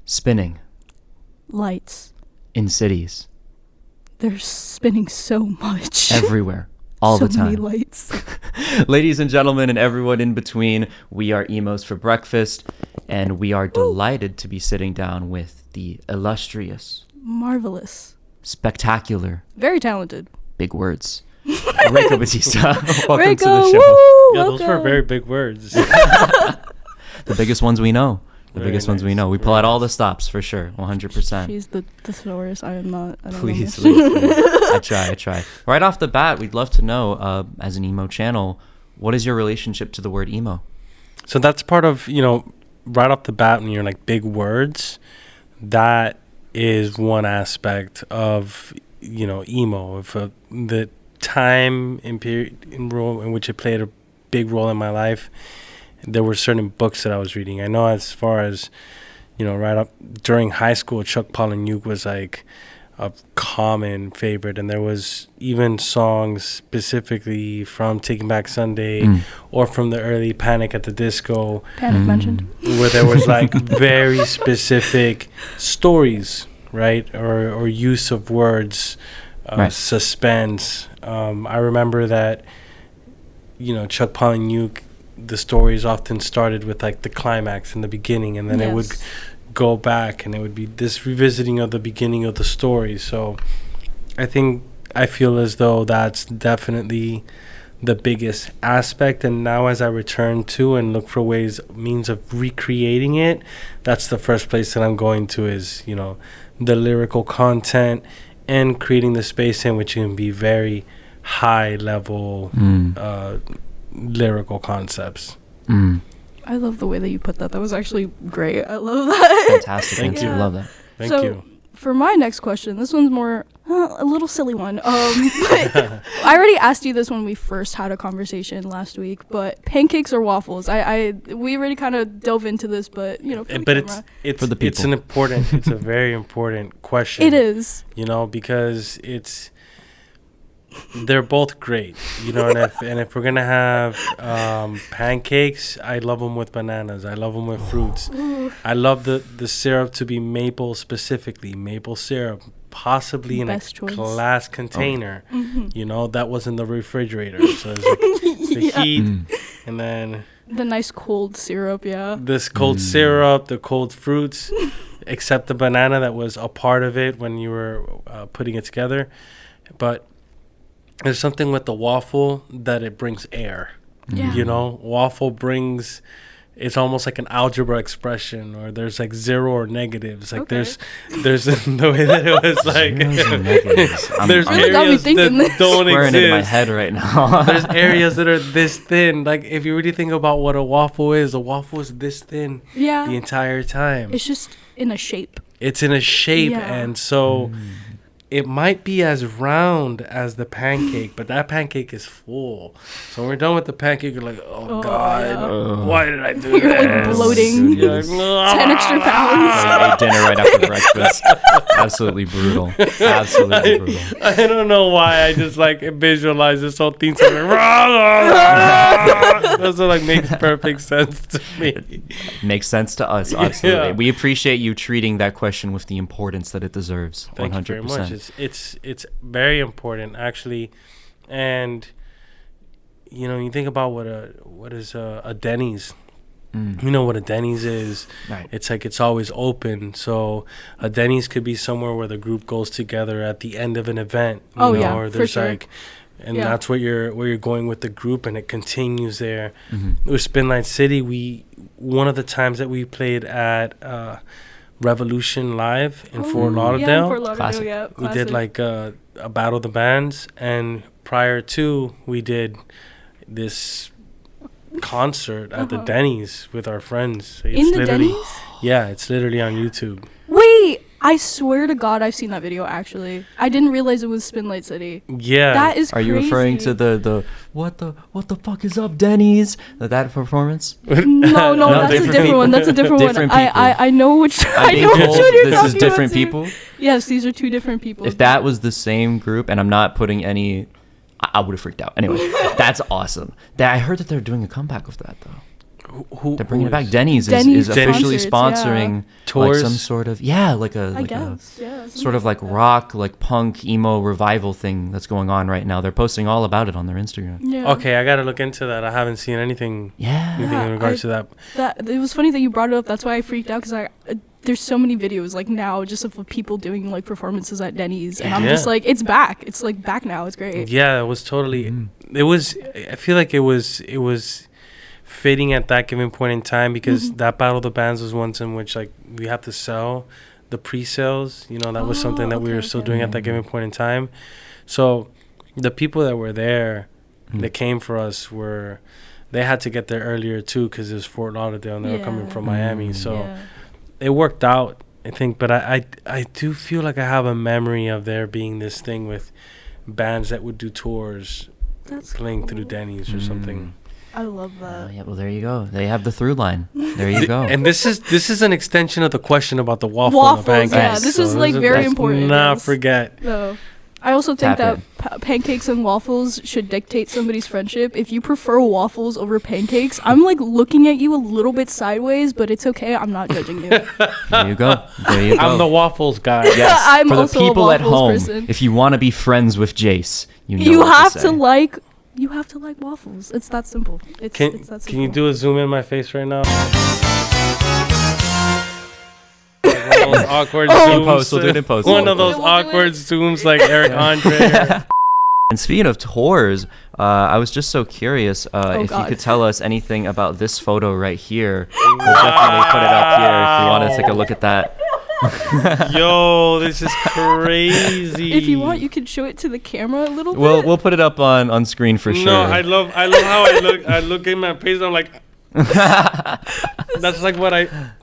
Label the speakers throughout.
Speaker 1: Spinning
Speaker 2: Lights.
Speaker 1: in cities.
Speaker 2: They're spinning so much.
Speaker 1: Everywhere. All the
Speaker 2: So many
Speaker 1: time.
Speaker 2: lights.
Speaker 1: Ladies and gentlemen, and everyone in between, we are Emos for breakfast, and we are delighted to be sitting down with the illustrious,
Speaker 2: Marvelous.
Speaker 1: spectacular,
Speaker 2: Very talented.
Speaker 1: big words, Rayko Batista. Welcome to
Speaker 2: Rayko,
Speaker 1: the show.
Speaker 2: woo!
Speaker 3: Yeah, those were
Speaker 2: Welcome.
Speaker 3: very big words.
Speaker 1: The biggest ones we know. The
Speaker 3: Very
Speaker 1: biggest ones we
Speaker 3: nice,
Speaker 1: know. We pull
Speaker 3: very
Speaker 1: out all the stops for sure. 100%.
Speaker 2: She's the thesaurus. I am not. I don't
Speaker 1: Please,
Speaker 2: know.
Speaker 1: please. I try. Right off the bat, we'd love to know, as an emo channel, what is your relationship to the word emo?
Speaker 3: So that's part of, right off the bat when you're like big words, that is one aspect of, emo. If the time and period in which it played a big role in my life, there were certain books that I was reading. I know as far as, right up during high school, Chuck Palahniuk was like a common favorite. And there was even songs specifically from Taking Back Sunday or from the early Panic at the Disco.
Speaker 2: Panic mentioned.
Speaker 3: Where there was like very specific stories, right? Or use of words,
Speaker 1: Right.
Speaker 3: suspense. I remember that, Chuck Palahniuk, the stories often started with like the climax in the beginning, and then it would go back and it would be this revisiting of the beginning of the story. So I feel as though that's definitely the biggest aspect. And now as I return to and look for means of recreating it, that's the first place that I'm going to is, the lyrical content and creating the space in which it can be very high level lyrical concepts.
Speaker 2: I love the way that you put that. That was actually great. I love that.
Speaker 1: Fantastic.
Speaker 3: Thank
Speaker 1: Thank you.
Speaker 2: you.
Speaker 1: Love that.
Speaker 3: Thank
Speaker 2: So,
Speaker 3: you.
Speaker 2: For my next question, this one's more a little silly one. But I already asked you this when we first had a conversation last week. But pancakes or waffles? We already kind of dove into this, but for the
Speaker 3: But
Speaker 2: camera.
Speaker 3: it's
Speaker 1: For the people.
Speaker 3: it's a very important question.
Speaker 2: It is.
Speaker 3: Because they're both great, and if we're gonna have pancakes, I love them with bananas. I love them with fruits.
Speaker 2: Ooh.
Speaker 3: I love the syrup to be maple, specifically maple syrup, possibly in
Speaker 2: Best
Speaker 3: a
Speaker 2: choice.
Speaker 3: glass container. That was in the refrigerator, so it's like the
Speaker 2: Yeah.
Speaker 3: heat, and then
Speaker 2: The nice cold syrup, yeah.
Speaker 3: this cold syrup, the cold fruits, except the banana that was a part of it when you were putting it together. But there's something with the waffle that it brings air.
Speaker 2: Yeah.
Speaker 3: Waffle brings, it's almost like an algebra expression, or there's like zero or negatives. Like
Speaker 2: Okay.
Speaker 3: there's the way that it was like
Speaker 1: Zeros and negatives.
Speaker 3: there's
Speaker 2: Really got me
Speaker 3: areas
Speaker 2: thinking
Speaker 3: that
Speaker 2: this.
Speaker 3: don't
Speaker 1: squaring it in my
Speaker 3: exist.
Speaker 1: head right now.
Speaker 3: There's areas that are this thin. Like if you really think about what a waffle is this thin
Speaker 2: Yeah.
Speaker 3: the entire time.
Speaker 2: It's just in a shape.
Speaker 3: It's in a shape,
Speaker 2: Yeah.
Speaker 3: and so it might be as round as the pancake, but that pancake is full. So when we're done with the pancake, you're like, oh God,
Speaker 2: yeah.
Speaker 3: why did I do
Speaker 2: You're like
Speaker 3: this?
Speaker 2: bloating.
Speaker 3: You're like,
Speaker 2: 10 extra pounds.
Speaker 1: I ate dinner right after breakfast. Absolutely brutal. Absolutely brutal.
Speaker 3: I don't know why I just like visualize this whole thing. So like, that's what like makes perfect sense to me.
Speaker 1: Makes sense to us. Absolutely.
Speaker 3: Yeah.
Speaker 1: We appreciate you treating that question with the importance that it deserves.
Speaker 3: Thank
Speaker 1: 100%.
Speaker 3: you very much. It's very important actually, and you think about what is a Denny's. You know what a Denny's is.
Speaker 1: Right.
Speaker 3: It's like it's always open. So a Denny's could be somewhere where the group goes together at the end of an event. Or
Speaker 2: for
Speaker 3: there's
Speaker 2: sure.
Speaker 3: like, and
Speaker 2: Yeah.
Speaker 3: that's where you're going with the group, and it continues there.
Speaker 1: Mm-hmm.
Speaker 3: With Spinlight City, one of the times that we played at Revolution Live in Fort Lauderdale.
Speaker 2: Yeah, in Fort Lauderdale,
Speaker 1: Classic.
Speaker 2: yeah.
Speaker 3: We did like a battle of the bands, and prior to we did this concert at the Denny's with our friends. It's
Speaker 2: In the
Speaker 3: literally,
Speaker 2: Denny's?
Speaker 3: yeah, it's literally on YouTube.
Speaker 2: Wait, I swear to God, I've seen that video. Actually, I didn't realize it was Spinlight City.
Speaker 3: Yeah,
Speaker 2: That is
Speaker 1: Are
Speaker 2: crazy.
Speaker 1: you referring to the what the fuck is up, Denny's? That performance?
Speaker 2: No,
Speaker 1: No,
Speaker 2: that's a
Speaker 1: different
Speaker 2: different one. That's a different
Speaker 1: Different
Speaker 2: one.
Speaker 1: people.
Speaker 2: I know which. I
Speaker 1: I'm being
Speaker 2: know which
Speaker 1: told
Speaker 2: one you're
Speaker 1: this
Speaker 2: talking
Speaker 1: is different
Speaker 2: about, too.
Speaker 1: people.
Speaker 2: Yes, these are two different people.
Speaker 1: If that was the same group, and I'm not putting any, I would have freaked out. Anyway, that's awesome. I heard that they're doing a comeback of that though. They're bringing it back. Denny's
Speaker 2: Denny's
Speaker 1: is officially
Speaker 2: concerts,
Speaker 1: sponsoring
Speaker 3: tours,
Speaker 1: like some sort of sort of like
Speaker 2: that.
Speaker 1: rock, like punk, emo revival thing that's going on right now. They're posting all about it on their Instagram.
Speaker 2: Yeah.
Speaker 3: Okay, I gotta look into that. I haven't seen anything in regards to that.
Speaker 2: It was funny that you brought it up. That's why I freaked out, because there's so many videos like now just of people doing like performances at Denny's, and I'm just like, it's back. It's like back now. It's great.
Speaker 3: Yeah, it was totally. It was. I feel like it was fitting at that given point in time, because that Battle of the Bands was once in which like we had to sell the pre-sales. You know, that was something that we were still doing at that given point in time. So the people that were there, that came for us, they had to get there earlier too, because it was Fort Lauderdale and they were coming from Miami. So it worked out, I think. But I do feel like I have a memory of there being this thing with bands that would do tours playing through Denny's or something.
Speaker 2: I love that.
Speaker 1: Yeah, well, there you go. They have the through line. There you go.
Speaker 3: And this is an extension of the question about the waffle and the pancakes.
Speaker 2: Yeah, this is like very important.
Speaker 3: Not forget.
Speaker 2: No. I also think that pancakes and waffles should dictate somebody's friendship. If you prefer waffles over pancakes, I'm like looking at you a little bit sideways, but it's okay. I'm not judging you.
Speaker 1: There you go. There you go.
Speaker 3: I'm the waffles guy.
Speaker 1: Yes.
Speaker 2: I'm
Speaker 1: For the
Speaker 2: also a
Speaker 1: people at
Speaker 2: waffles
Speaker 1: home,
Speaker 2: person.
Speaker 1: if you want to be friends with Jace,
Speaker 2: You
Speaker 1: what
Speaker 2: have
Speaker 1: to
Speaker 2: to
Speaker 1: say.
Speaker 2: like. You have to like waffles. It's that simple. It's that simple.
Speaker 3: Can you do a zoom in my face right now? One of those awkward zooms.
Speaker 1: We'll do it in post.
Speaker 3: One of those awkward zooms like Eric Andre.
Speaker 1: And speaking of tours, I was just so curious if you could tell us anything about this photo right here. We'll definitely put it up here if you want to take a look at that.
Speaker 3: Yo, this is crazy.
Speaker 2: If you want, you can show it to the camera a little bit.
Speaker 1: We'll put it up on screen for sure.
Speaker 3: No, I love how I look. I look in my face. I'm like, that's like what I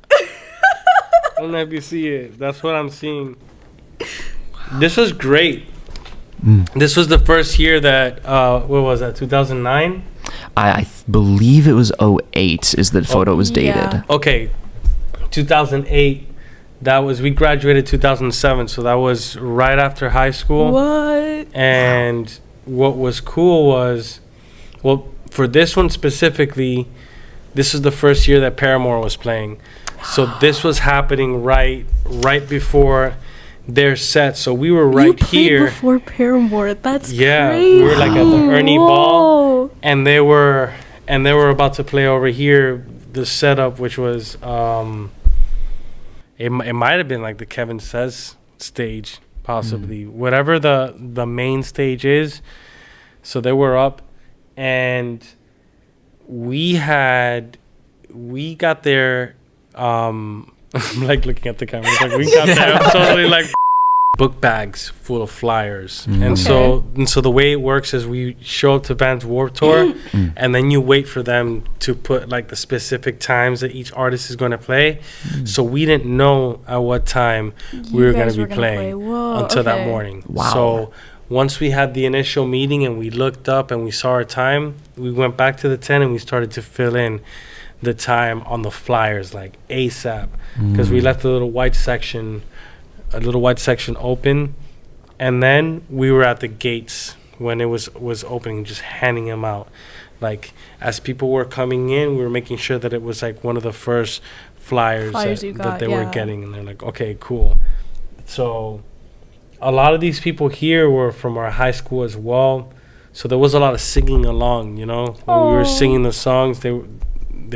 Speaker 3: don't know if you see it. That's what I'm seeing. This was great. This was the first year that what was that? 2009.
Speaker 1: I believe it was 08 is the photo was dated.
Speaker 2: Yeah.
Speaker 3: Okay, 2008. We graduated 2007, so that was right after high school.
Speaker 2: What?
Speaker 3: And what was cool was, well, for this one specifically, this is the first year that Paramore was playing. So this was happening right before their set. So we were right here
Speaker 2: before Paramore. That's crazy.
Speaker 3: We were like at the Ernie Ball, and they were about to play over here. The setup, which was it might have been like the Kevin Says stage, possibly. Whatever the main stage is. So they were up, and we got there. I'm like looking at the camera. It's like we got there totally like book bags full of flyers. And so the way it works is we show up to Vans Warped Tour, and then you wait for them to put like the specific times that each artist is going to play. So we didn't know at what time we were going to be playing until that morning.
Speaker 1: Wow.
Speaker 3: So once we had the initial meeting and we looked up and we saw our time, we went back to the tent and we started to fill in the time on the flyers like ASAP, because we left a little white section open, and then we were at the gates when it was opening, just handing them out. Like as people were coming in, we were making sure that it was like one of the first flyers that they were getting, and they're like, okay, cool. So a lot of these people here were from our high school as well, so there was a lot of singing along, you know. When we were singing the songs, they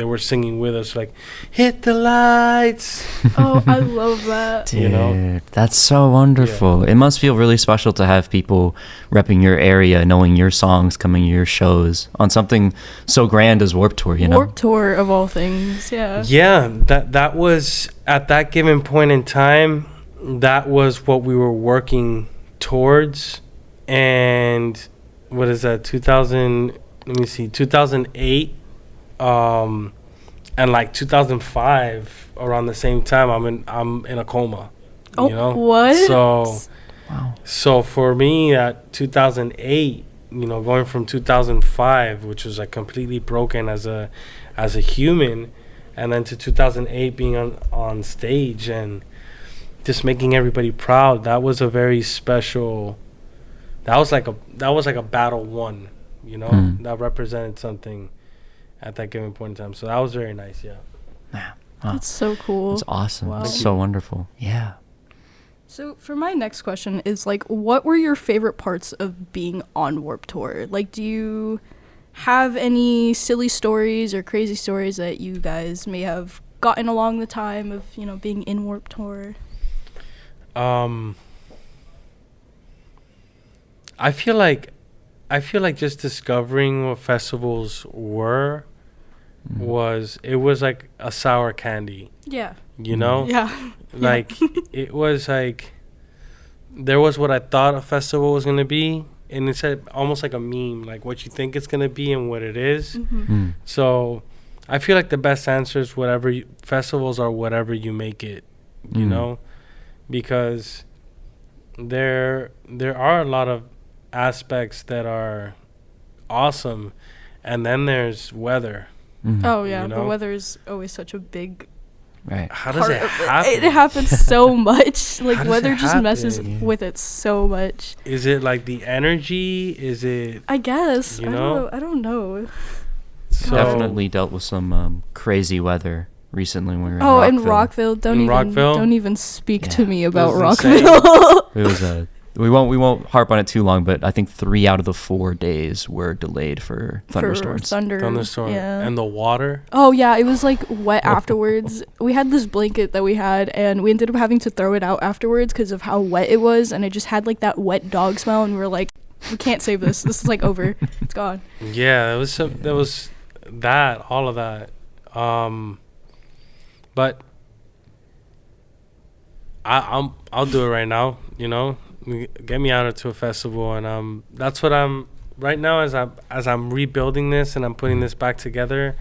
Speaker 3: were singing with us, like, hit the lights.
Speaker 2: Oh, I love that.
Speaker 1: Dude,
Speaker 3: you know?
Speaker 1: That's so wonderful. It must feel really special to have people repping your area, knowing your songs, coming to your shows on something so grand as Warped Tour, you know?
Speaker 2: Warped Tour of all things, yeah.
Speaker 3: Yeah, that was, at that given point in time, that was what we were working towards. And what is that, 2008, and like 2005, around the same time, I'm in a coma.
Speaker 2: Oh,
Speaker 3: you know?
Speaker 2: what?
Speaker 3: So for me at 2008, you know, going from 2005, which was like completely broken as a human, and then to 2008 being on stage and just making everybody proud, that was a very special. That was like a battle won, you know. That represented something. at that given point in time. So that was very nice. Yeah.
Speaker 1: Wow.
Speaker 2: That's so cool.
Speaker 1: It's awesome.
Speaker 2: Wow.
Speaker 1: It's so wonderful. Yeah.
Speaker 2: So for my next question is like, what were your favorite parts of being on Warped Tour? Like, do you have any silly stories or crazy stories that you guys may have gotten along the time of, you know, being in Warped Tour?
Speaker 3: I feel like just discovering what festivals were was like a sour candy.
Speaker 2: Yeah.
Speaker 3: You know?
Speaker 2: Yeah.
Speaker 3: Like it was like there was what I thought a festival was gonna be, and it's almost like a meme, like what you think it's gonna be and what it is.
Speaker 2: Mm-hmm.
Speaker 3: So I feel like the best answer is festivals are whatever you make it, you know, because there are a lot of aspects that are awesome, and then there's weather.
Speaker 2: Oh yeah,
Speaker 3: you know?
Speaker 2: The weather is always such a big
Speaker 1: Right.
Speaker 3: How does it happen?
Speaker 2: It happens so much. Like weather just
Speaker 3: happen?
Speaker 2: messes with it so much.
Speaker 3: Is it like the energy? Is it?
Speaker 2: I guess.
Speaker 3: You know?
Speaker 2: I don't know.
Speaker 3: So
Speaker 1: Definitely dealt with some crazy weather recently when we were in
Speaker 2: Oh,
Speaker 1: Rockville.
Speaker 2: in Rockville, don't even speak to me about
Speaker 3: It was
Speaker 2: Rockville.
Speaker 1: It was we won't harp on it too long, but I think 3 out of the 4 days were delayed for thunderstorms.
Speaker 3: Thunderstorm.
Speaker 2: Yeah.
Speaker 3: And the water.
Speaker 2: Oh yeah, it was like wet afterwards. We had this blanket that we had, and we ended up having to throw it out afterwards because of how wet it was, and it just had like that wet dog smell, and we were like, we can't save this. This is like over. It's gone.
Speaker 3: Yeah, it was there was all of that. But I'll do it right now, you know. Get me out to a festival, and that's what I'm right now as I'm rebuilding this and I'm putting this back together,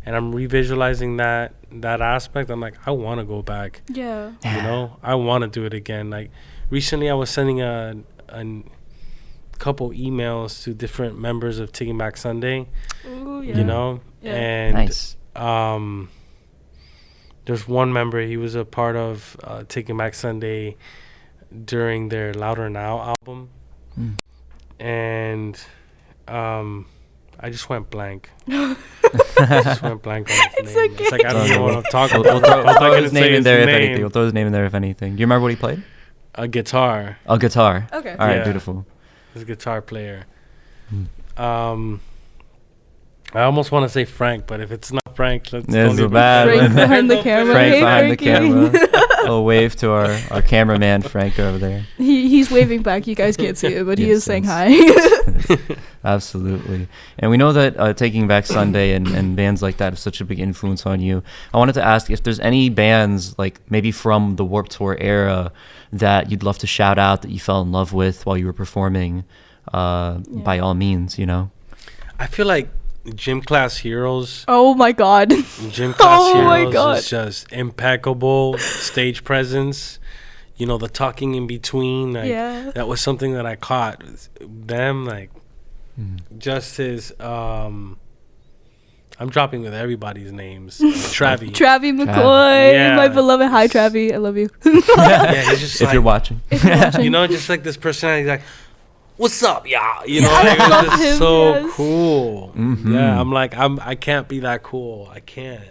Speaker 3: and I'm revisualizing that aspect. I'm like, I want to go back.
Speaker 2: Yeah.
Speaker 3: You know, I want to do it again. Like recently, I was sending a couple emails to different members of Taking Back Sunday.
Speaker 2: Ooh, yeah.
Speaker 3: You know, and
Speaker 1: Nice.
Speaker 3: There's one member. He was a part of Taking Back Sunday during their Louder Now album, and I just went blank. I just went blank on his name.
Speaker 2: Okay.
Speaker 3: It's like I don't know what I'm talking
Speaker 1: We'll
Speaker 3: about.
Speaker 1: throw his name in there if anything. We'll throw his name in there if anything. Do you remember what he played?
Speaker 3: A guitar.
Speaker 1: Oh, guitar.
Speaker 2: Okay.
Speaker 1: All right,
Speaker 3: Yeah.
Speaker 1: beautiful.
Speaker 3: He's a guitar player. I almost want to say Frank, but if it's not Frank, let's
Speaker 1: There's
Speaker 3: don't
Speaker 1: a
Speaker 3: even-
Speaker 1: bad
Speaker 2: Frank
Speaker 1: one.
Speaker 2: behind the camera.
Speaker 1: Frank
Speaker 2: Hey,
Speaker 1: behind the
Speaker 2: Frankie.
Speaker 1: camera. A wave to our cameraman Frank over there.
Speaker 2: He's waving back. You guys can't see it, but he
Speaker 1: Yes,
Speaker 2: is saying
Speaker 1: yes.
Speaker 2: hi.
Speaker 1: Absolutely. And we know that Taking Back Sunday and bands like that have such a big influence on you. I wanted to ask if there's any bands, like maybe from the Warped Tour era, that you'd love to shout out that you fell in love with while you were performing, by all means, you know?
Speaker 3: I feel like Gym Class Heroes.
Speaker 2: Oh my god.
Speaker 3: Gym Class
Speaker 2: Oh my
Speaker 3: Heroes
Speaker 2: God.
Speaker 3: is just impeccable stage presence. You know, the talking in between. Like,
Speaker 2: Yeah.
Speaker 3: that was something that I caught. Them, like, just his, I'm dropping with everybody's names. Travi.
Speaker 2: Travi McCoy,
Speaker 3: Yeah.
Speaker 2: my beloved. Hi, Travi. I love you.
Speaker 3: Yeah, he's just
Speaker 1: If you're watching.
Speaker 3: you know, just like this personality, like, what's up, y'all? You know,
Speaker 2: I
Speaker 3: like, it was
Speaker 2: love
Speaker 3: just
Speaker 2: him,
Speaker 3: so
Speaker 2: yes.
Speaker 3: cool.
Speaker 1: Mhm.
Speaker 3: Yeah, I'm like, I can't be that cool. I can't.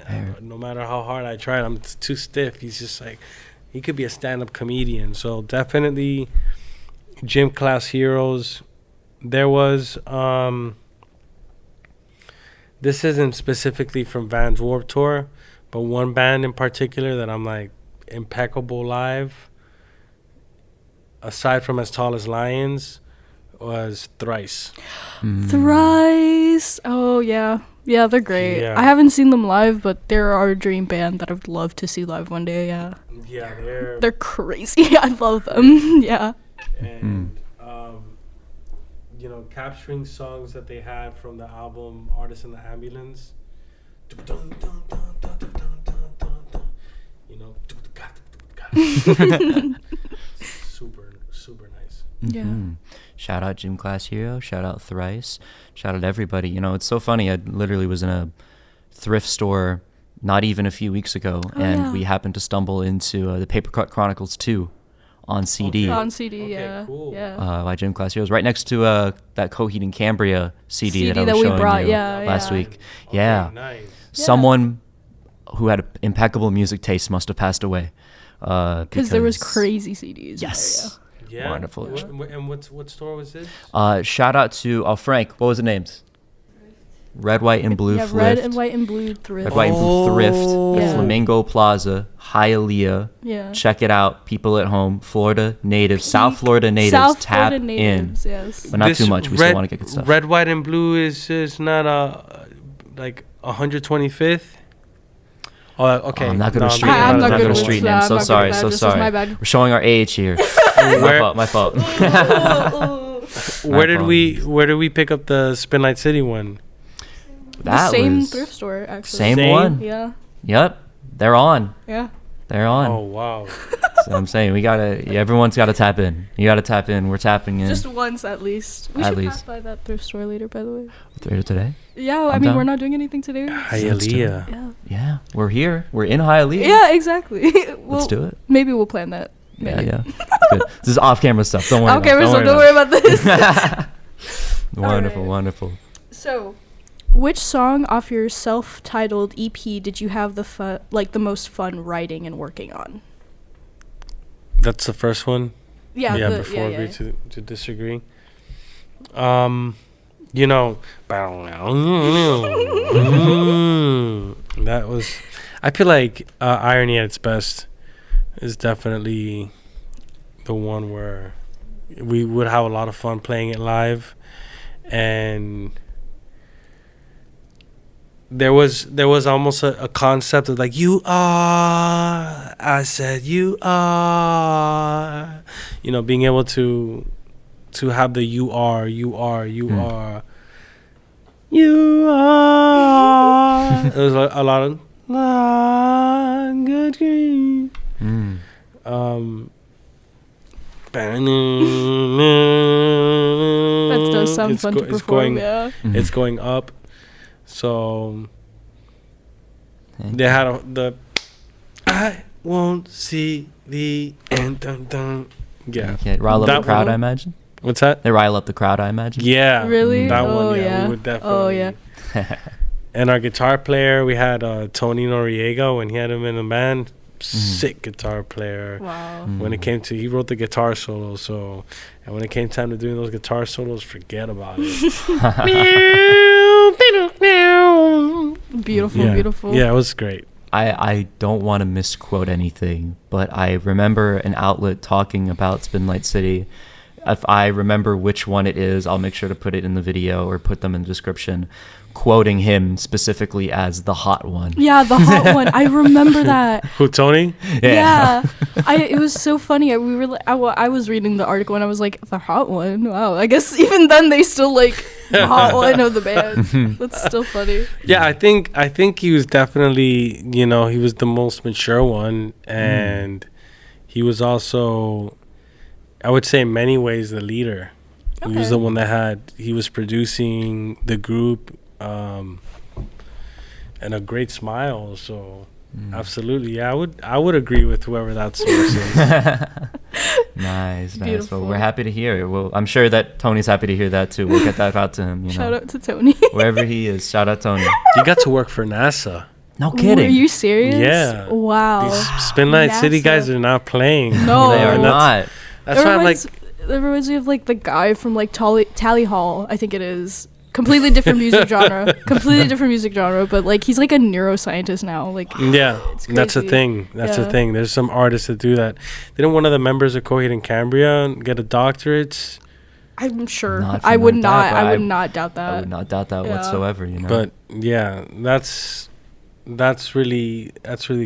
Speaker 3: No matter how hard I try, I'm too stiff. He's just like, he could be a stand-up comedian. So definitely, Gym Class Heroes. There was, this isn't specifically from Vans Warped Tour, but one band in particular that I'm like, impeccable live, aside from As Tall as Lions, was Thrice.
Speaker 2: Thrice. Oh yeah. Yeah, they're great.
Speaker 3: Yeah.
Speaker 2: I haven't seen them live, but they're our dream band that I'd love to see live one day. Yeah.
Speaker 3: Yeah,
Speaker 2: They're crazy. I love them. Yeah.
Speaker 3: and you know, capturing songs that they had from the album Artist in the Ambulance. You know, super nice.
Speaker 2: Yeah.
Speaker 1: Shout out Gym Class Hero. Shout out Thrice. Shout out everybody. You know, it's so funny. I literally was in a thrift store not even a few weeks ago, and
Speaker 2: yeah.
Speaker 1: we happened to stumble into the Paper Cut Chronicles 2 on CD.
Speaker 2: On CD,
Speaker 3: Okay,
Speaker 2: yeah.
Speaker 3: cool.
Speaker 2: Yeah.
Speaker 1: By Gym Class Heroes, right next to that Coheed and Cambria CD that I was
Speaker 2: that we
Speaker 1: showing
Speaker 2: brought,
Speaker 1: you
Speaker 2: yeah,
Speaker 1: last
Speaker 2: yeah.
Speaker 1: week. Yeah.
Speaker 3: Nice.
Speaker 1: Someone who had impeccable music taste must have passed away.
Speaker 2: Because there was crazy CDs.
Speaker 1: Yes.
Speaker 3: Yeah.
Speaker 1: Wonderful.
Speaker 3: And what store was this?
Speaker 1: Shout out to Frank. What was the names? Red, White, and Blue
Speaker 2: Yeah,
Speaker 1: Thrift.
Speaker 2: red and white and blue thrift.
Speaker 1: Red, White, and Blue Thrift.
Speaker 2: Yeah.
Speaker 1: Flamingo Plaza. Hialeah.
Speaker 2: Yeah.
Speaker 1: Check it out, people at home. Florida natives, South Florida natives,
Speaker 2: South
Speaker 1: tap
Speaker 2: Florida natives,
Speaker 1: in.
Speaker 2: yes.
Speaker 1: But not too much. We still want to get good stuff.
Speaker 3: Red, white, and blue is not like 125th. Oh, okay.
Speaker 1: I'm not gonna
Speaker 3: No,
Speaker 1: street
Speaker 3: I'm
Speaker 1: name.
Speaker 2: I'm
Speaker 1: I'm
Speaker 2: not
Speaker 1: not
Speaker 2: good
Speaker 1: gonna
Speaker 2: with
Speaker 1: street
Speaker 2: that.
Speaker 1: name.
Speaker 2: I'm
Speaker 1: So
Speaker 2: not good
Speaker 1: sorry.
Speaker 2: with
Speaker 1: So
Speaker 2: that. This is
Speaker 1: sorry.
Speaker 2: my bad.
Speaker 1: We're showing our age here. My fault.
Speaker 3: Where did we pick up the Spinlight City one?
Speaker 2: The same
Speaker 1: was
Speaker 2: thrift store, actually.
Speaker 1: Same one.
Speaker 2: Yeah.
Speaker 1: Yep. They're on.
Speaker 2: Yeah.
Speaker 1: They're on.
Speaker 3: Oh wow.
Speaker 1: So I'm saying everyone's gotta tap in. You gotta tap in. We're tapping in.
Speaker 2: Just once at least. We
Speaker 1: At
Speaker 2: should
Speaker 1: least.
Speaker 2: pass by that thrift store later, by the way.
Speaker 1: Later today.
Speaker 2: Yeah, I
Speaker 1: I'm
Speaker 2: mean,
Speaker 1: down.
Speaker 2: we're not doing anything today.
Speaker 3: Hialeah.
Speaker 2: Yeah.
Speaker 1: Yeah, we're here. We're in Hialeah.
Speaker 2: Yeah, exactly.
Speaker 1: Let's do it.
Speaker 2: Maybe we'll plan that.
Speaker 1: Yeah,
Speaker 2: Maybe.
Speaker 1: yeah. Good. This is off-camera stuff. Don't worry.
Speaker 2: Okay,
Speaker 1: about it.
Speaker 2: don't worry about this.
Speaker 1: Wonderful,
Speaker 2: Alright.
Speaker 1: wonderful.
Speaker 2: So, which song off your self-titled EP did you have the most fun writing and working on?
Speaker 3: That's the first one.
Speaker 2: Yeah.
Speaker 3: Before agree to disagree. You know, that was. I feel like Irony at its best is definitely the one where we would have a lot of fun playing it live, and there was almost a concept of like, you are, I said you are, being able to have the you are you are it was a lot of good grief.
Speaker 2: That does sound fun to perform. Yeah.
Speaker 3: It's going up. So they had the I won't see the end. Dun, dun. Yeah.
Speaker 1: Okay. Rile up the crowd, I imagine.
Speaker 3: What's that?
Speaker 1: They rile up the crowd, I imagine.
Speaker 3: Yeah.
Speaker 2: Really?
Speaker 3: That
Speaker 2: Oh,
Speaker 3: one,
Speaker 2: yeah.
Speaker 3: we would definitely.
Speaker 2: Oh, yeah.
Speaker 3: And our guitar player, we had Tony Noriega when he had him in the band. Sick guitar player.
Speaker 2: Wow.
Speaker 3: When it came to, he wrote the guitar solo, and when it came time to doing those guitar solos, forget about it.
Speaker 2: Beautiful, beautiful.
Speaker 3: Yeah, it was great.
Speaker 1: I don't want to misquote anything, but I remember an outlet talking about Spinlight City. If I remember which one it is, I'll make sure to put it in the video or put them in the description, quoting him specifically as the hot one.
Speaker 2: Yeah, the hot one. I remember that.
Speaker 3: Who, Tony?
Speaker 2: Yeah. It was so funny. I was reading the article and I was like, the hot one? Wow. I guess even then they still like the hot one of the band. That's still funny.
Speaker 3: Yeah, I think he was definitely, he was the most mature one, and he was also, I would say in many ways, the leader. Okay. He was the one he was producing the group, and a great smile. So absolutely, yeah, I would agree with whoever that source is.
Speaker 1: Nice.
Speaker 2: Beautiful.
Speaker 1: Well, we're happy to hear it. Well, I'm sure that Tony's happy to hear that too. We'll get that out to him.
Speaker 2: Shout out to Tony.
Speaker 1: Wherever he is, shout out Tony.
Speaker 3: You got to work for NASA.
Speaker 1: No kidding.
Speaker 2: Are you serious?
Speaker 3: Yeah.
Speaker 2: Wow.
Speaker 3: These Spinlight City guys are not playing.
Speaker 2: No,
Speaker 1: they are not.
Speaker 3: That's why I'm like.
Speaker 2: It reminds me of like the guy from like Tally Hall, I think it is. Completely different music genre. But like he's like a neuroscientist now. Like
Speaker 3: yeah, that's a thing. That's a thing. There's some artists that do that. Didn't one of the members of Coheed and Cambria get a doctorate?
Speaker 2: I'm sure. I would not doubt that.
Speaker 1: I would not doubt that whatsoever.
Speaker 3: But yeah, that's really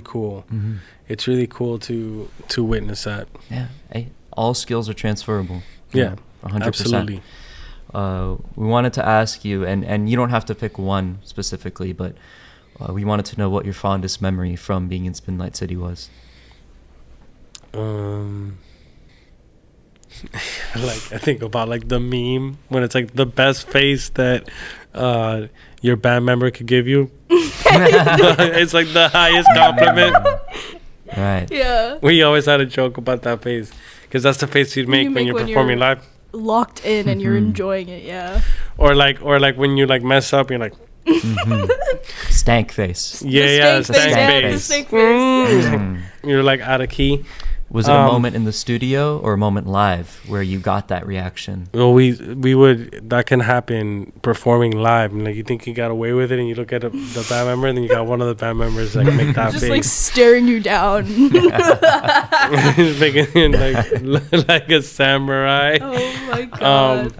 Speaker 3: cool.
Speaker 1: Mm-hmm.
Speaker 3: It's really cool to witness that.
Speaker 1: Yeah. Hey, all skills are transferable.
Speaker 3: Yeah,
Speaker 1: 100%.
Speaker 3: Absolutely.
Speaker 1: We wanted to ask you, and you don't have to pick one specifically, but we wanted to know what your fondest memory from being in Spinlight City was.
Speaker 3: I think about like the meme when it's like the best face that your band member could give you. It's like the highest compliment.
Speaker 1: Right.
Speaker 2: Yeah.
Speaker 3: We always had a joke about that face Because that's the face you'd make when you're performing live.
Speaker 2: Locked in and you're enjoying it, yeah.
Speaker 3: Or like when you like mess up, you're like
Speaker 1: stank face.
Speaker 3: Yeah, stank face.
Speaker 2: The stank face.
Speaker 3: You're like out of key.
Speaker 1: Was it a moment in the studio or a moment live where you got that reaction?
Speaker 3: Well, we would, that can happen performing live. And like, you think you got away with it, and you look at the band member, and then you got one of the band members like make that
Speaker 2: just
Speaker 3: face,
Speaker 2: like staring you down.
Speaker 3: He's making it like a samurai.
Speaker 2: Oh my god.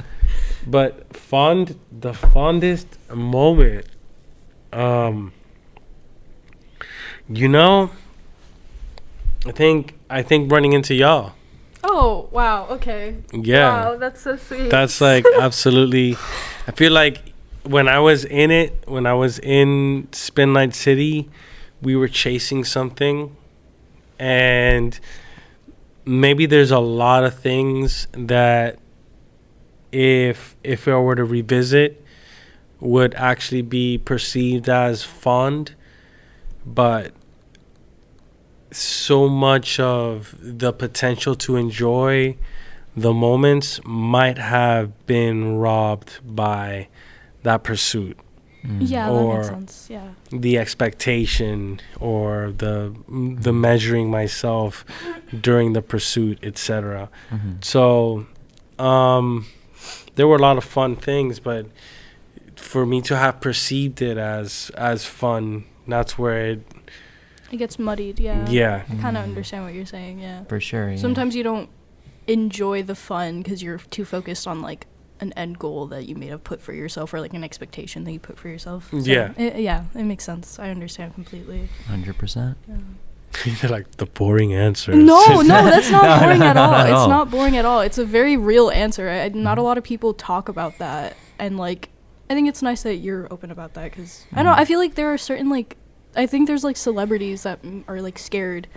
Speaker 3: But the fondest moment, you know, I think running into y'all.
Speaker 2: Oh, wow. Okay.
Speaker 3: Yeah.
Speaker 2: Wow, that's so sweet.
Speaker 3: That's like absolutely. I feel like when I was in Spinlight City, we were chasing something, and maybe there's a lot of things that if I were to revisit would actually be perceived as fond, but so much of the potential to enjoy the moments might have been robbed by that pursuit.
Speaker 2: Yeah, that makes sense. Yeah.
Speaker 3: The expectation or the measuring myself during the pursuit, etc. So there were a lot of fun things, but for me to have perceived it as fun, that's where it
Speaker 2: gets muddied. Yeah.
Speaker 3: Yeah.
Speaker 2: I kind of understand what you're saying. Yeah.
Speaker 1: For sure. Yeah.
Speaker 2: Sometimes you don't enjoy the fun because you're too focused on like an end goal that you may have put for yourself, or like an expectation that you put for yourself. So it makes sense. I understand completely.
Speaker 1: 100%.
Speaker 3: They're like the boring answer.
Speaker 2: No, that's not boring at all.
Speaker 1: No.
Speaker 2: It's not boring at all. It's a very real answer. Not a lot of people talk about that, and like I think it's nice that you're open about that, because I don't know, I feel like there are certain like, I think there's like celebrities that are like scared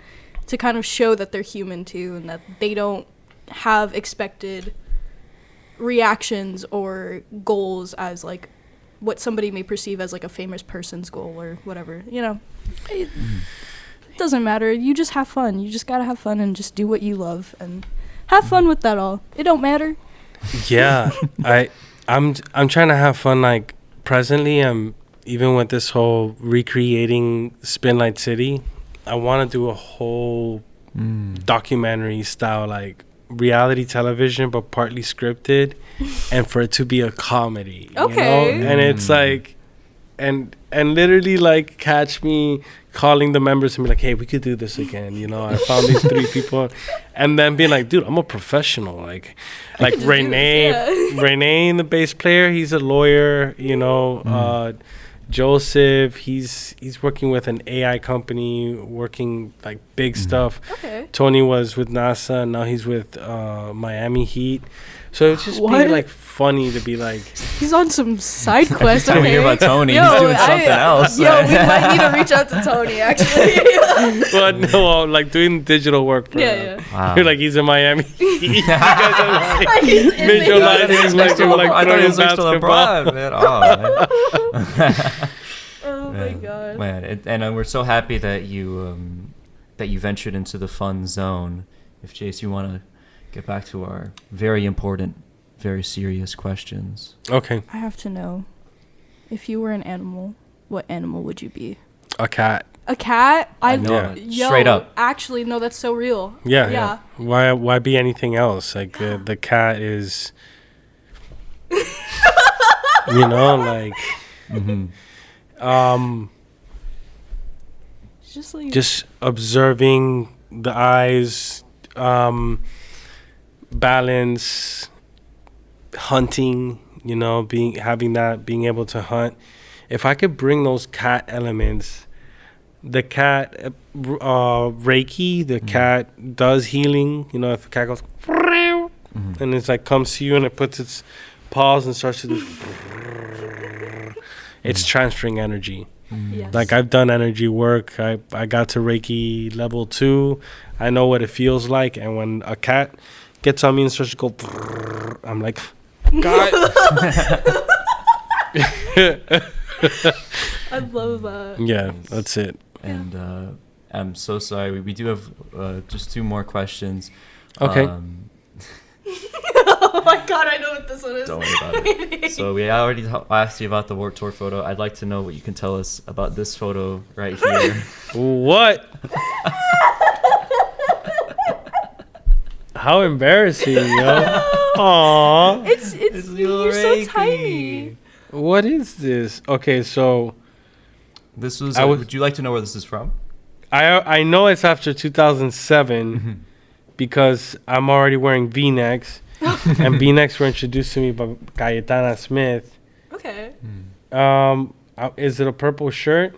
Speaker 2: to kind of show that they're human too, and that they don't have expected reactions or goals as like what somebody may perceive as like a famous person's goal or whatever, you know. It doesn't matter. You just have fun. You just gotta have fun and just do what you love and have fun with that all. It don't matter.
Speaker 3: Yeah. I'm trying to have fun like presently. Even with this whole recreating Spinlight City, I want to do a whole documentary style, like reality television, but partly scripted, and for it to be a comedy.
Speaker 2: Okay.
Speaker 3: You know? And it's like, and literally like catch me calling the members and be like, hey, we could do this again. You know, I found these 3 people, and then being like, dude, I'm a professional. Like Renee, the bass player, he's a lawyer. You know, Joseph, he's working with an AI company, working like big stuff. Okay. Tony was with NASA, and now he's with Miami Heat. So it's just being like funny to be like,
Speaker 2: he's on some side quest.
Speaker 1: Every time we hear about Tony, he's doing something else.
Speaker 2: We might need to reach out to Tony actually.
Speaker 3: But no, like doing digital work for him.
Speaker 2: Yeah.
Speaker 1: Wow.
Speaker 3: You're like, he's in Miami. You guys are like
Speaker 2: he's
Speaker 3: visualizing like him like
Speaker 1: I thought he
Speaker 3: throwing
Speaker 1: was next to
Speaker 3: basketball.
Speaker 1: LeBron, man.
Speaker 2: Oh my god.
Speaker 1: Man, and we're so happy that you ventured into the fun zone. If Jace, you want to get back to our very important, very serious questions.
Speaker 3: Okay.
Speaker 2: I have to know, if you were an animal, what animal would you be?
Speaker 3: A cat.
Speaker 2: A cat?
Speaker 1: I know. Yeah. Straight up.
Speaker 2: Actually, no, that's so real.
Speaker 3: Yeah. Why be anything else? Like the cat is, you know, like, just observing the eyes, balance, hunting, you know, being able to hunt. If I could bring those cat elements, the cat, Reiki, the cat does healing, you know, if the cat goes, and it's like comes to you and it puts its paws and starts to do, it's transferring energy.
Speaker 2: Yes.
Speaker 3: Like I've done energy work. I got to Reiki level 2. I know what it feels like. And when a cat gets on me and starts to go, I'm like, God.
Speaker 2: I love that.
Speaker 3: Yeah, that's it.
Speaker 1: And I'm so sorry. We do have just 2 more questions.
Speaker 3: Okay.
Speaker 2: Oh my god, I know what this one is.
Speaker 1: Don't worry about it. So we already asked you about the Warped Tour photo. I'd like to know what you can tell us about this photo right here.
Speaker 3: What? How embarrassing, yo. Aww.
Speaker 2: It's you're so tiny.
Speaker 3: What is this? Okay, so
Speaker 1: This was. Would you like to know where this is from?
Speaker 3: I know it's after 2007 because I'm already wearing V-necks, and V-necks were introduced to me by Cayetana Smith.
Speaker 2: Okay.
Speaker 3: Is it a purple shirt?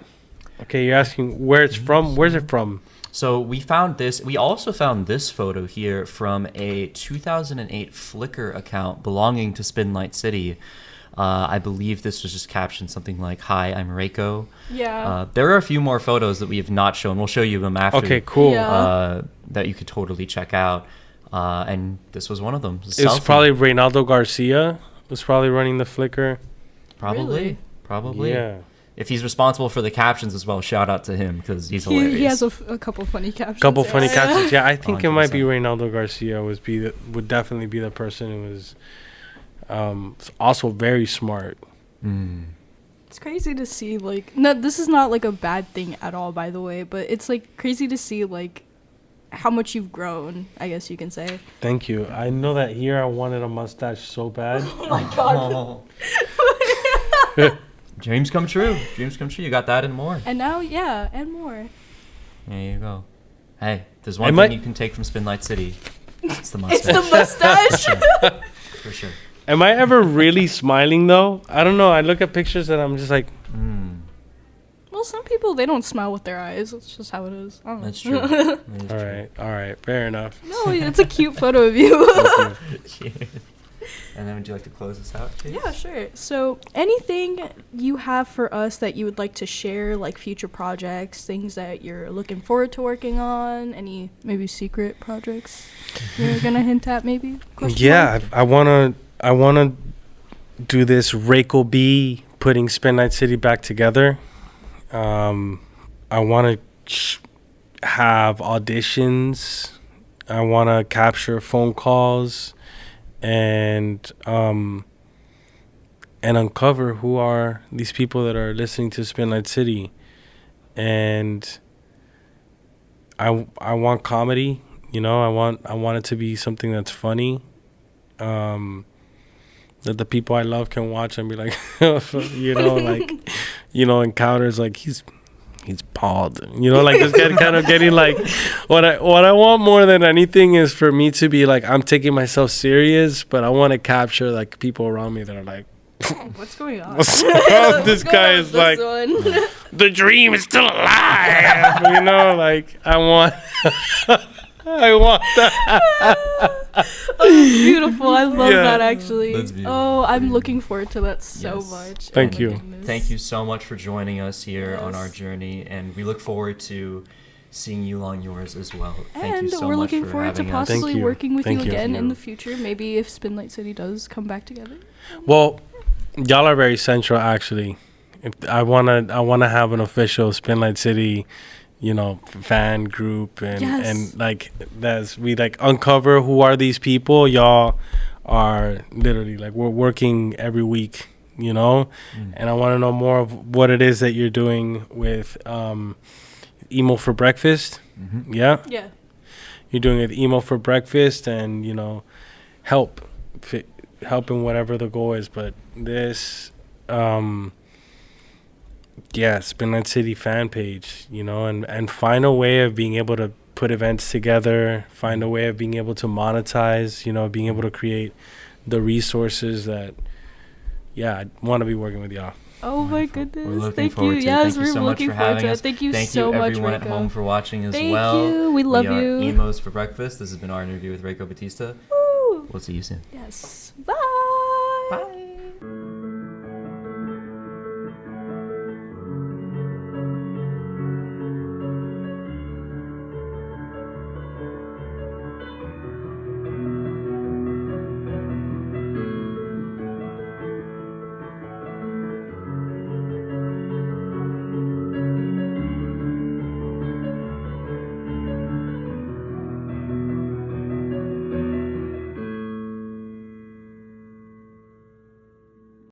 Speaker 3: Okay, you're asking where it's from. Where's it from?
Speaker 1: So we found this. We also found this photo here from a 2008 Flickr account belonging to Spinlight City. I believe this was just captioned something like, "Hi, I'm Rayko."
Speaker 2: Yeah.
Speaker 1: There are a few more photos that we have not shown. We'll show you them after.
Speaker 3: Okay, cool.
Speaker 2: Yeah.
Speaker 1: That you could totally check out. And this was one of them.
Speaker 3: It's probably Reynaldo Garcia was probably running the Flickr.
Speaker 2: Really?
Speaker 1: Probably.
Speaker 3: Yeah.
Speaker 1: If he's responsible for the captions as well, shout out to him because he's hilarious.
Speaker 2: He has a couple funny captions.
Speaker 3: Funny captions. Yeah, I think it might be
Speaker 1: 100%.
Speaker 3: Reynaldo Garcia would definitely be the person who was also very smart.
Speaker 2: It's crazy to see, like, no, this is not like a bad thing at all, by the way, but it's like crazy to see like how much you've grown, I guess you can say.
Speaker 3: Thank you. I know that here I wanted a mustache so bad.
Speaker 2: Oh my god.
Speaker 1: Dreams come true. Dreams come true. You got that and more.
Speaker 2: And now, yeah, and more.
Speaker 1: There you go. Hey, there's one thing you can take from Spinlight City. It's the mustache.
Speaker 2: It's the mustache.
Speaker 1: For sure.
Speaker 3: Am I ever really smiling though? I don't know. I look at pictures and I'm just like,
Speaker 2: Well, some people, they don't smile with their eyes. That's just how it is. I don't know.
Speaker 1: That's true. That is
Speaker 3: all right, fair enough.
Speaker 2: No, it's a cute photo of you.
Speaker 1: true. And then would you like to close this out, Jace?
Speaker 2: Yeah, sure. So, anything you have for us that you would like to share, like future projects, things that you're looking forward to working on, any maybe secret projects you're gonna hint at, maybe?
Speaker 3: Yeah, I wanna do this Rayko B putting Spinlight City back together. I want to have auditions. I want to capture phone calls and uncover who are these people that are listening to Spinlight City. And I want comedy, you know. I want it to be something that's funny. That the people I love can watch and be like, you know, like, you know, encounters like he's bald, you know, like just kind of getting like what I want more than anything is for me to be like I'm taking myself serious, but I want to capture like people around me that are like,
Speaker 2: what's going on?
Speaker 3: This guy is like, the dream is still alive, you know, like I want that.
Speaker 2: Oh, that's beautiful. I love that, actually.
Speaker 1: That's beautiful.
Speaker 2: Oh, I'm looking forward to that so
Speaker 1: Yes.
Speaker 2: much.
Speaker 3: Thank
Speaker 2: Oh my
Speaker 3: you.
Speaker 2: goodness.
Speaker 1: Thank you so much for joining us here on
Speaker 2: Yes.
Speaker 1: our journey, and we look forward to seeing you along yours as well. Thank
Speaker 2: And
Speaker 1: you so
Speaker 2: we're
Speaker 1: much
Speaker 2: looking
Speaker 1: for
Speaker 2: forward to
Speaker 1: having us.
Speaker 2: possibly
Speaker 3: Thank you.
Speaker 2: working with
Speaker 3: Thank
Speaker 2: you
Speaker 3: you.
Speaker 2: again
Speaker 1: Thank
Speaker 2: in
Speaker 1: you.
Speaker 2: the future. Maybe if Spinlight City does come back together.
Speaker 3: Well, y'all are very central, actually. If I wanna have an official Spinlight City, you know, fan group, and
Speaker 2: Yes.
Speaker 3: and like that's we like uncover who are these people. Y'all are literally like we're working every week, you know, and I want to know more of what it is that you're doing with Emo for Breakfast.
Speaker 1: Mhm.
Speaker 3: Yeah,
Speaker 2: Yeah.
Speaker 3: you're doing it Emo for Breakfast, and you know, help in whatever the goal is. But this, Spinlight City fan page, you know, and find a way of being able to put events together, find a way of being able to monetize, you know, being able to create the resources that, I want to be working with y'all.
Speaker 2: Oh my
Speaker 1: Wonderful.
Speaker 2: goodness.
Speaker 1: We're looking
Speaker 2: Thank
Speaker 1: forward
Speaker 2: you.
Speaker 1: to it.
Speaker 2: Yes,
Speaker 1: Thank you
Speaker 2: we're
Speaker 1: so much
Speaker 2: looking
Speaker 1: for
Speaker 2: forward
Speaker 1: having
Speaker 2: to
Speaker 1: us.
Speaker 2: it. Thank you
Speaker 1: Thank
Speaker 2: so
Speaker 1: you
Speaker 2: much,
Speaker 1: everyone at
Speaker 2: Rayko.
Speaker 1: home for watching as
Speaker 2: Thank
Speaker 1: well.
Speaker 2: you. We love
Speaker 1: are
Speaker 2: you.
Speaker 1: Emos for Breakfast. This has been our interview with Rayko Batista.
Speaker 2: Woo.
Speaker 1: We'll see you soon.
Speaker 2: Yes. Bye.